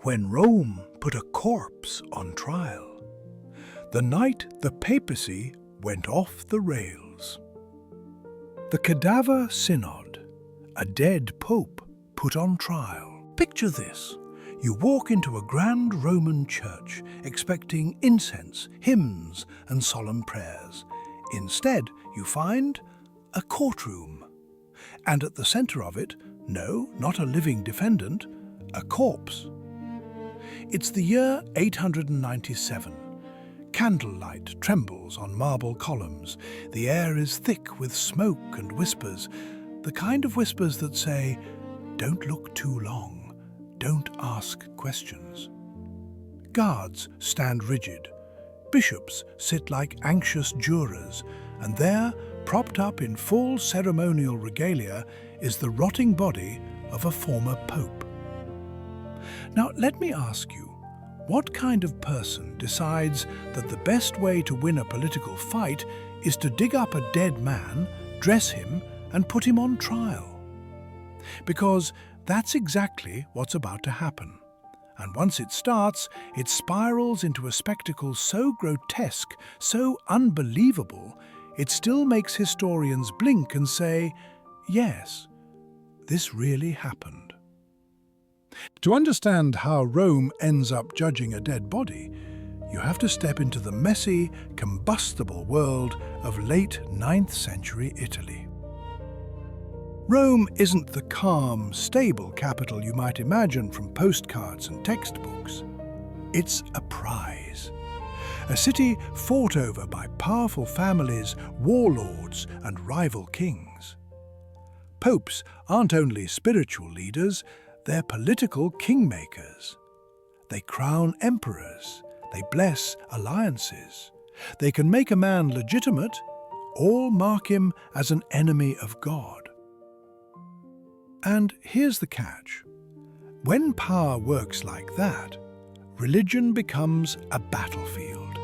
when Rome put a corpse on trial, the night the papacy went off the rails. The Cadaver Synod, a dead pope put on trial. Picture this. You walk into a grand Roman church expecting incense, hymns, and solemn prayers. Instead, you find a courtroom. And at the center of it, no, not a living defendant, a corpse. It's the year 897. Candlelight trembles on marble columns. The air is thick with smoke and whispers, the kind of whispers that say, "Don't look too long, don't ask questions." Guards stand rigid. Bishops sit like anxious jurors, and there, propped up in full ceremonial regalia, is the rotting body of a former pope. Now, let me ask you, what kind of person decides that the best way to win a political fight is to dig up a dead man, dress him, and put him on trial? Because that's exactly what's about to happen. And once it starts, it spirals into a spectacle so grotesque, so unbelievable, it still makes historians blink and say, yes, this really happened. To understand how Rome ends up judging a dead body, you have to step into the messy, combustible world of late 9th century Italy. Rome isn't the calm, stable capital you might imagine from postcards and textbooks. It's a prize. A city fought over by powerful families, warlords, and rival kings. Popes aren't only spiritual leaders, they're political kingmakers. They crown emperors, they bless alliances. They can make a man legitimate, or mark him as an enemy of God. And here's the catch. When power works like that, religion becomes a battlefield.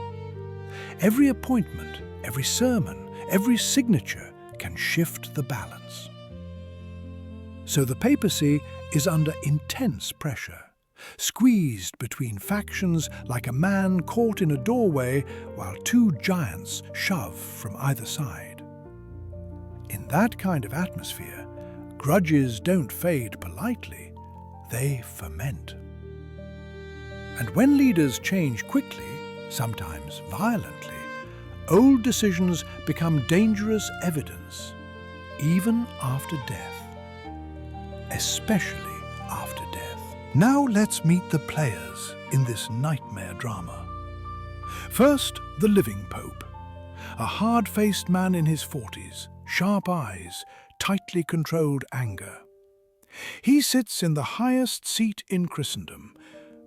Every appointment, every sermon, every signature can shift the balance. So the papacy is under intense pressure, squeezed between factions like a man caught in a doorway while two giants shove from either side. In that kind of atmosphere, grudges don't fade politely, they ferment. And when leaders change quickly, sometimes violently, old decisions become dangerous evidence, even after death. Especially after death. Now let's meet the players in this nightmare drama. First, the living pope. A hard-faced man in his 40s, sharp eyes, tightly controlled anger. He sits in the highest seat in Christendom,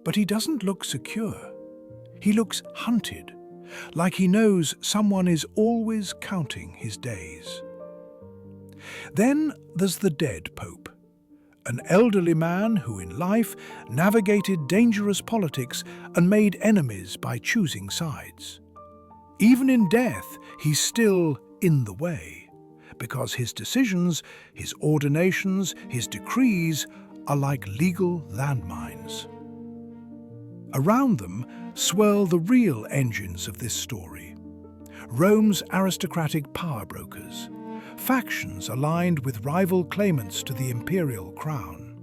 but he doesn't look secure. He looks hunted, like he knows someone is always counting his days. Then there's the dead pope. An elderly man who in life navigated dangerous politics and made enemies by choosing sides. Even in death, he's still in the way, because his decisions, his ordinations, his decrees are like legal landmines. Around them swirl the real engines of this story. Rome's aristocratic power brokers, factions aligned with rival claimants to the imperial crown,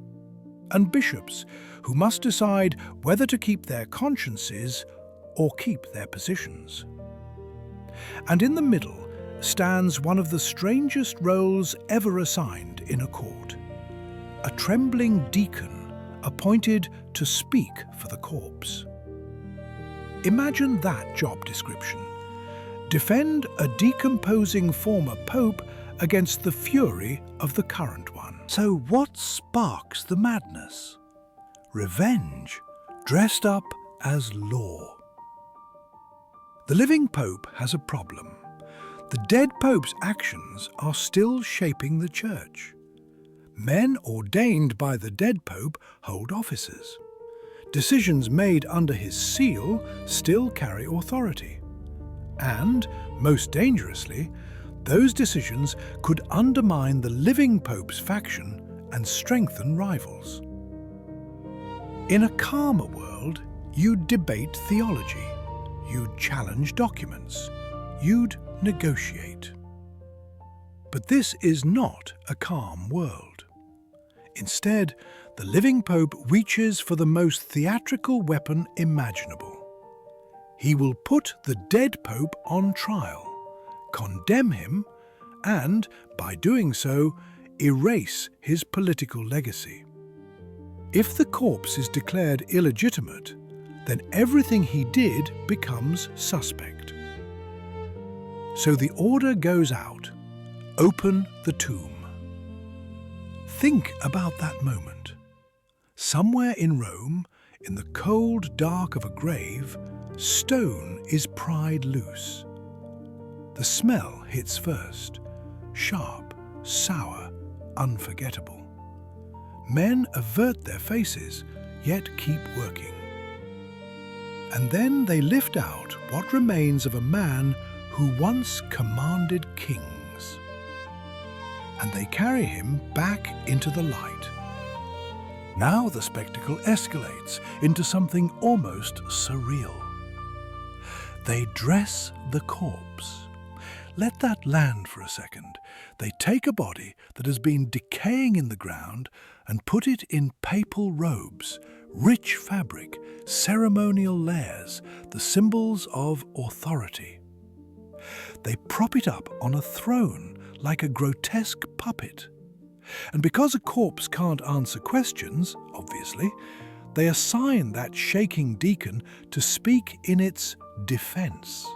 and bishops who must decide whether to keep their consciences or keep their positions. And in the middle stands one of the strangest roles ever assigned in a court, a trembling deacon appointed to speak for the corpse. Imagine that job description. Defend a decomposing former pope against the fury of the current one. So what sparks the madness? Revenge, dressed up as law. The living pope has a problem. The dead pope's actions are still shaping the church. Men ordained by the dead pope hold offices. Decisions made under his seal still carry authority. And, most dangerously, those decisions could undermine the living pope's faction and strengthen rivals. In a calmer world, you'd debate theology, you'd challenge documents, you'd negotiate. But this is not a calm world. Instead, the living Pope reaches for the most theatrical weapon imaginable. He will put the dead Pope on trial, condemn him, and, by doing so, erase his political legacy. If the corpse is declared illegitimate, then everything he did becomes suspect. So the order goes out: open the tomb. Think about that moment. Somewhere in Rome, in the cold dark of a grave, stone is pried loose. The smell hits first, sharp, sour, unforgettable. Men avert their faces, yet keep working. And then they lift out what remains of a man who once commanded kings. And they carry him back into the light. Now the spectacle escalates into something almost surreal. They dress the corpse. Let that land for a second. They take a body that has been decaying in the ground and put it in papal robes, rich fabric, ceremonial layers, the symbols of authority. They prop it up on a throne like a grotesque puppet. And because a corpse can't answer questions, obviously, they assign that shaking deacon to speak in its defense.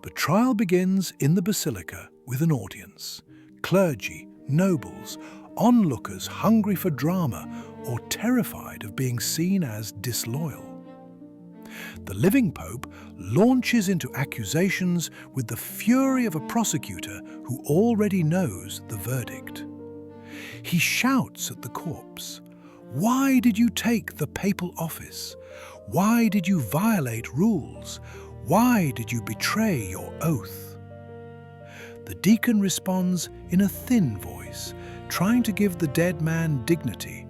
The trial begins in the basilica with an audience. Clergy, nobles, onlookers hungry for drama or terrified of being seen as disloyal. The living Pope launches into accusations with the fury of a prosecutor who already knows the verdict. He shouts at the corpse, "Why did you take the papal office? Why did you violate rules? Why did you betray your oath?" The deacon responds in a thin voice, trying to give the dead man dignity,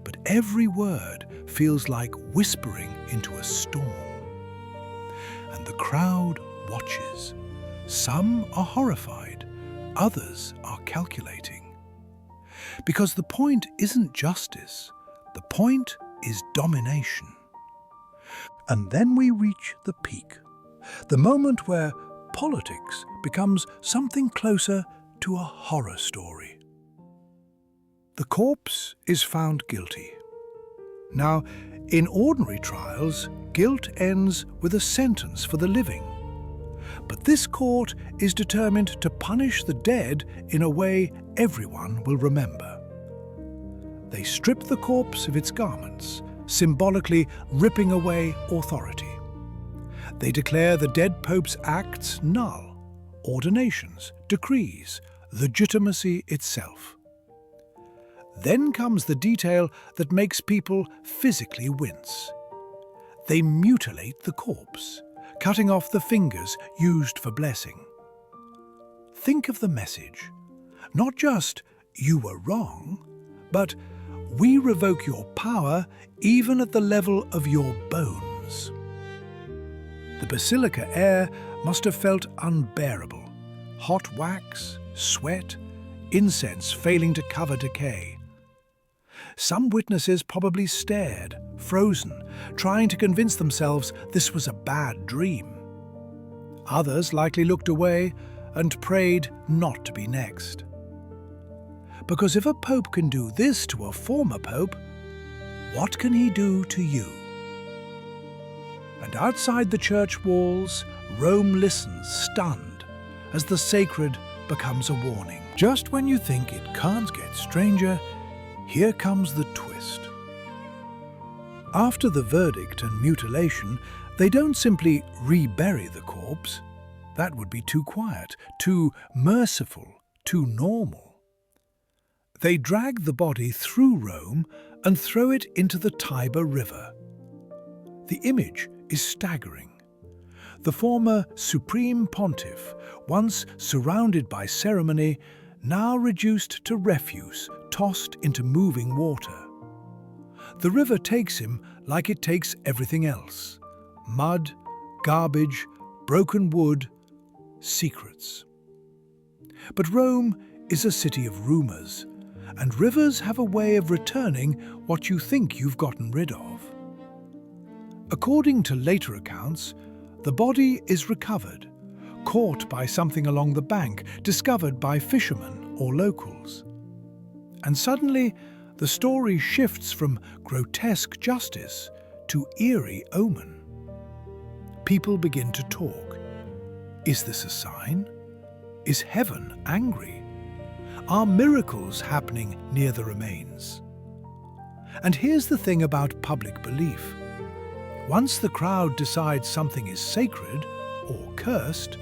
but every word feels like whispering into a storm. And the crowd watches. Some are horrified, others are calculating. Because the point isn't justice, the point is domination. And then we reach the peak, the moment where politics becomes something closer to a horror story. The corpse is found guilty. Now, in ordinary trials, guilt ends with a sentence for the living. But this court is determined to punish the dead in a way everyone will remember. They strip the corpse of its garments, symbolically ripping away authority. They declare the dead Pope's acts null, ordinations, decrees, legitimacy itself. Then comes the detail that makes people physically wince. They mutilate the corpse, cutting off the fingers used for blessing. Think of the message. Not just, "You were wrong," but, "We revoke your power even at the level of your bones." The basilica air must have felt unbearable. Hot wax, sweat, incense failing to cover decay. Some witnesses probably stared, frozen, trying to convince themselves this was a bad dream. Others likely looked away and prayed not to be next. Because if a pope can do this to a former pope, what can he do to you? And outside the church walls, Rome listens, stunned, as the sacred becomes a warning. Just when you think it can't get stranger, here comes the twist. After the verdict and mutilation, they don't simply rebury the corpse. That would be too quiet, too merciful, too normal. They drag the body through Rome and throw it into the Tiber River. The image is staggering. The former supreme pontiff, once surrounded by ceremony, now reduced to refuse, tossed into moving water. The river takes him like it takes everything else: mud, garbage, broken wood, secrets. But Rome is a city of rumors, and rivers have a way of returning what you think you've gotten rid of. According to later accounts, the body is recovered, caught by something along the bank, discovered by fishermen or locals. And suddenly, the story shifts from grotesque justice to eerie omen. People begin to talk. Is this a sign? Is heaven angry? Are miracles happening near the remains? And here's the thing about public belief. Once the crowd decides something is sacred or cursed,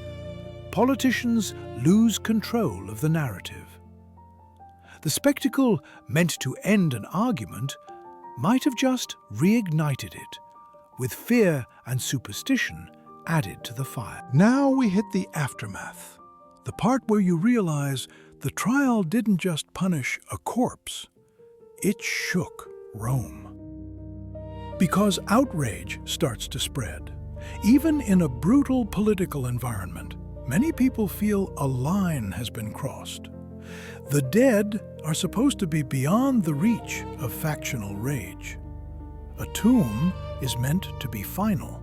politicians lose control of the narrative. The spectacle meant to end an argument might have just reignited it, with fear and superstition added to the fire. Now we hit the aftermath, the part where you realize the trial didn't just punish a corpse, it shook Rome. Because outrage starts to spread. Even in a brutal political environment, many people feel a line has been crossed. The dead are supposed to be beyond the reach of factional rage. A tomb is meant to be final.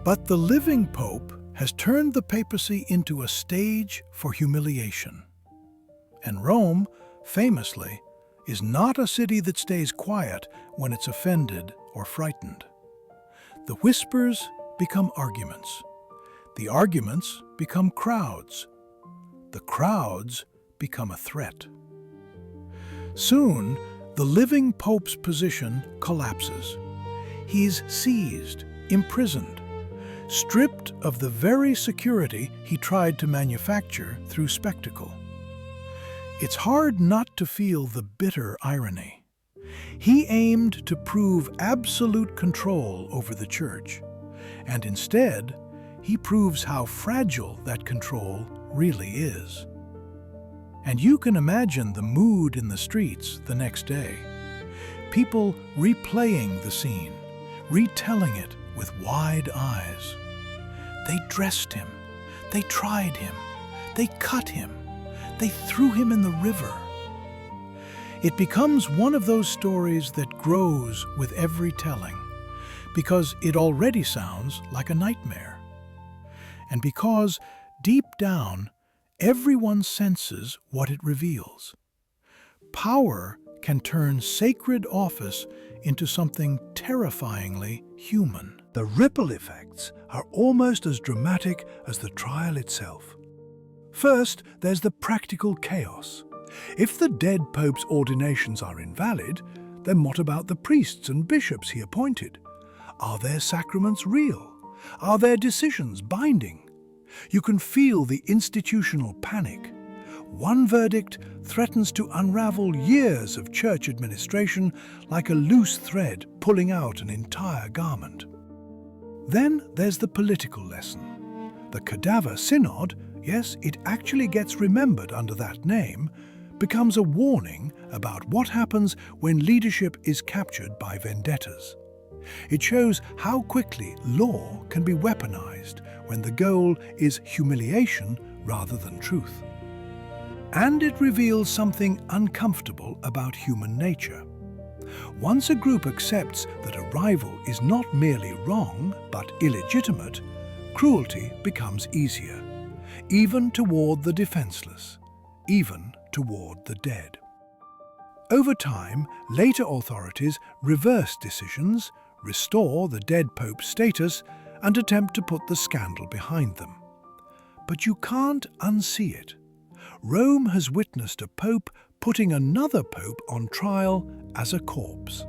But the living pope has turned the papacy into a stage for humiliation. And Rome, famously, is not a city that stays quiet when it's offended or frightened. The whispers become arguments. The arguments become crowds. The crowds become a threat. Soon, the living pope's position collapses. He's seized, imprisoned, stripped of the very security he tried to manufacture through spectacle. It's hard not to feel the bitter irony. He aimed to prove absolute control over the church, and instead, he proves how fragile that control really is. And you can imagine the mood in the streets the next day. People replaying the scene, retelling it with wide eyes. They dressed him, they tried him, they cut him, they threw him in the river. It becomes one of those stories that grows with every telling, because it already sounds like a nightmare. And because, deep down, everyone senses what it reveals. Power can turn sacred office into something terrifyingly human. The ripple effects are almost as dramatic as the trial itself. First, there's the practical chaos. If the dead pope's ordinations are invalid, then what about the priests and bishops he appointed? Are their sacraments real? Are their decisions binding? You can feel the institutional panic. One verdict threatens to unravel years of church administration like a loose thread pulling out an entire garment. Then there's the political lesson. The Cadaver Synod, yes, it actually gets remembered under that name, becomes a warning about what happens when leadership is captured by vendettas. It shows how quickly law can be weaponized when the goal is humiliation rather than truth. And it reveals something uncomfortable about human nature. Once a group accepts that a rival is not merely wrong but illegitimate, cruelty becomes easier, even toward the defenseless, even toward the dead. Over time, later authorities reverse decisions, restore the dead pope's status, and attempt to put the scandal behind them. But you can't unsee it. Rome has witnessed a pope putting another pope on trial as a corpse.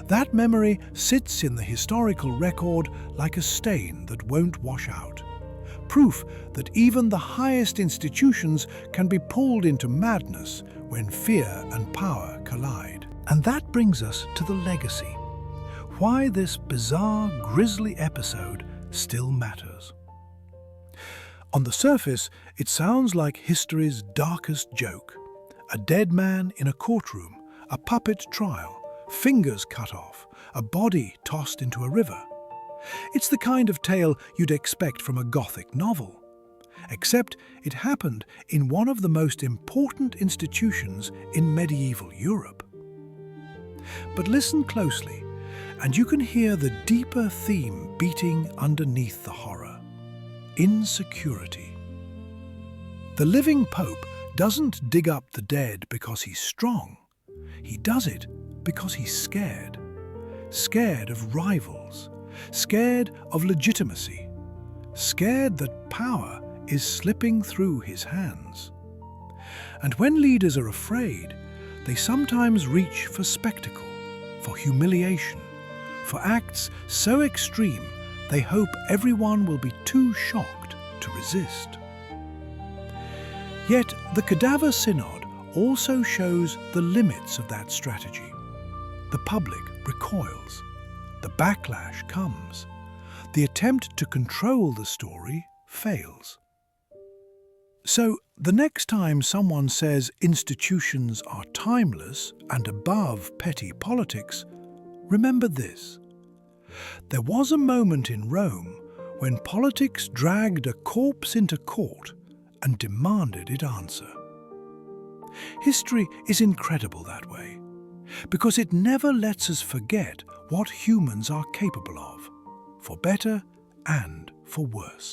That memory sits in the historical record like a stain that won't wash out. Proof that even the highest institutions can be pulled into madness when fear and power collide. And that brings us to the legacy. Why this bizarre, grisly episode still matters. On the surface, it sounds like history's darkest joke. A dead man in a courtroom, a puppet trial, fingers cut off, a body tossed into a river. It's the kind of tale you'd expect from a Gothic novel. Except it happened in one of the most important institutions in medieval Europe. But listen closely, and you can hear the deeper theme beating underneath the horror: insecurity. The living Pope doesn't dig up the dead because he's strong. He does it because he's scared. Scared of rivals, scared of legitimacy, scared that power is slipping through his hands. And when leaders are afraid, they sometimes reach for spectacle, for humiliation, for acts so extreme they hope everyone will be too shocked to resist. Yet the Cadaver Synod also shows the limits of that strategy. The public recoils. The backlash comes. The attempt to control the story fails. So, the next time someone says institutions are timeless and above petty politics, remember this. There was a moment in Rome when politics dragged a corpse into court and demanded it answer. History is incredible that way, because it never lets us forget what humans are capable of, for better and for worse.